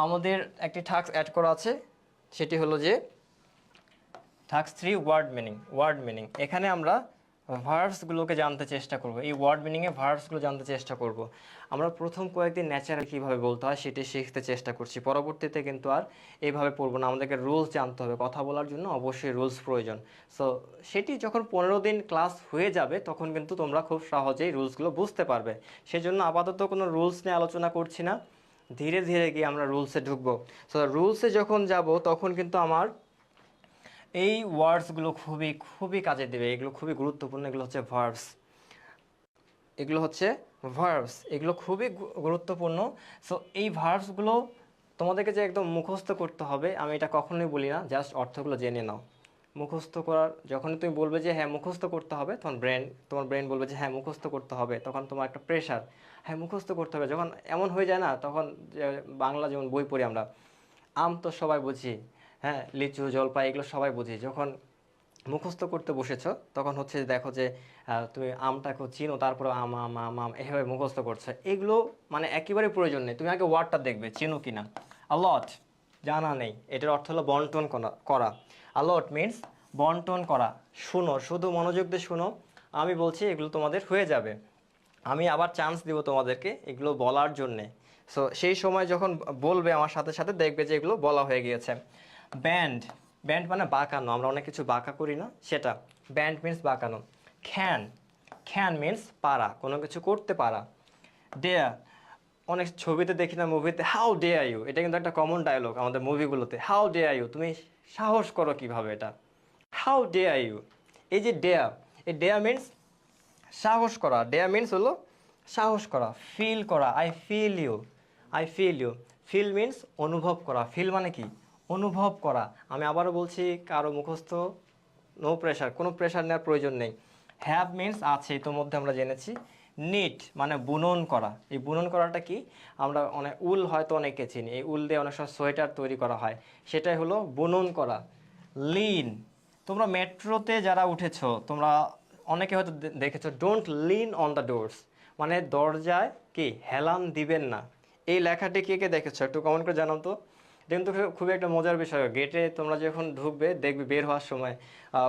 আমাদের একটি task add করা আছে, সেটি হলো যে টাস্ক 3 ওয়ার্ড মিনিং। এখানে আমরা ভার্বসগুলোকে জানতে চেষ্টা করব, এই ওয়ার্ড মিনিংয়ে ভার্বসগুলো জানতে চেষ্টা করব। আমরা প্রথম কয়েকদিন ন্যাচারাল কীভাবে বলতে হয় সেটি শিখতে চেষ্টা করছি, পরবর্তীতে কিন্তু আর এইভাবে পড়বো না। আমাদেরকে রুলস জানতে হবে, কথা বলার জন্য অবশ্যই রুলস প্রয়োজন। সো সেটি যখন 15 দিন ক্লাস হয়ে যাবে তখন কিন্তু তোমরা খুব সহজেই রুলসগুলো বুঝতে পারবে। সেজন্য আপাতত কোনো রুলস নিয়ে আলোচনা করছি না, ধীরে ধীরে গিয়ে আমরা রুলসে ঢুকবো। সো রুলসে যখন যাব তখন কিন্তু আমার এই ওয়ার্ডসগুলো খুবই খুবই কাজে দেবে, এগুলো খুবই গুরুত্বপূর্ণ। এগুলো হচ্ছে ভার্বস, এগুলো খুবই গুরুত্বপূর্ণ। সো এই ভার্বসগুলো তোমাদেরকে যে একদম মুখস্থ করতে হবে আমি এটা কখনোই বলি না, জাস্ট অর্থগুলো জেনে নাও। মুখস্থ করার যখনই তুমি বলবে যে হ্যাঁ মুখস্থ করতে হবে, তখন তোমার ব্রেন বলবে যে হ্যাঁ মুখস্থ করতে হবে, তখন তোমার একটা প্রেশার, হ্যাঁ মুখস্থ করতে হবে। যখন এমন হয়ে যায় না, তখন যে বাংলা যেমন বই পড়ি আমরা, আম তো সবাই বুঝি, হ্যাঁ লিচু জলপাই এগুলো সবাই বুঝি, যখন মুখস্থ করতে বসেছো তখন হচ্ছে দেখো যে তুমি আমটাকে চিনো, তারপরে আম আম আম আম এভাবে মুখস্থ করছে। এগুলো মানে একেবারে প্রয়োজন নেই, তুমি আগে ওয়ার্ডটা দেখবে চিনো কিনা। অলট জানা নেই, এটার অর্থ হলো বন্টন করা। অলট মিনস বন্টন করা। শুনো, শুধু মনোযোগ দিয়ে শুনো, আমি বলছি এগুলো তোমাদের হয়ে যাবে। আমি আবার চান্স দিব তোমাদেরকে এগুলো বলার জন্যে। সো সেই সময় যখন বলবে আমার সাথে সাথে দেখবে যে এগুলো বলা হয়ে গিয়েছে। ব্যান্ড, ব্যান্ড মানে বাঁকানো, আমরা অনেক কিছু বাঁকা করি না, সেটা ব্যান্ড মিন্স বাঁকানো। খ্যান, খ্যান মিন্স পারা, কোনো কিছু করতে পারা। ডেয়ার, অনেক ছবিতে দেখি না, মুভিতে, হাউ ডেয়ার ইউ, এটা কিন্তু একটা কমন ডায়লগ আমাদের মুভিগুলোতে, হাউ ডেয়ার ইউ, তুমি সাহস করো কিভাবে, এটা হাউ ডেয়ার ইউ। এই যে ডেয়ার, এই ডেয়ার মিন্স সাহস করা, ডেয়ার মিন্স হলো সাহস করা। ফিল করা, I feel you, I feel you. Feel means অনুভব করা, ফিল মানে কি অনুভব করা। আমি আবারও বলছি, কারো মুখস্থ নো প্রেশার, কোনো প্রেশার নেওয়ার প্রয়োজন নেই। হ্যাভ মিন্স আছে, ইতোমধ্যে আমরা জেনেছি। নিট মানে বুনন করা, এই বুনন করাটা কি, আমরা অনেক উল হয়তো অনেকে চিনি, এই উল দিয়ে অনেক সময় সোয়েটার তৈরি করা হয়, সেটাই হলো বুনন করা। লিন, তোমরা মেট্রোতে যারা উঠেছো তোমরা অনেকে হয়তো দেখেছো, don't lean on the doors, মানে দরজায় কি হেলান দিবেন না। এই লেখাটি কে কে দেখেছো একটু কমেন্ট করে জানাও তো। কিন্তু খুবই একটা মজার বিষয়, গেটে তোমরা যখন ঢুকবে দেখবে বের হওয়ার সময়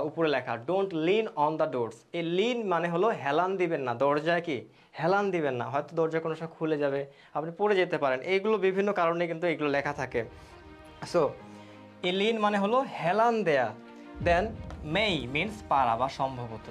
উপরে লেখা don't lean on the doors. এই লিন মানে হলো হেলান দিবেন না, দরজায় কি হেলান দিবেন না, হয়তো দরজা কোনো সময় খুলে যাবে, আপনি পড়ে যেতে পারেন, এইগুলো বিভিন্ন কারণে কিন্তু এগুলো লেখা থাকে। সো এই লিন মানে হলো হেলান দেয়া। দেন মেই মিন্স পারা বা সম্ভবত।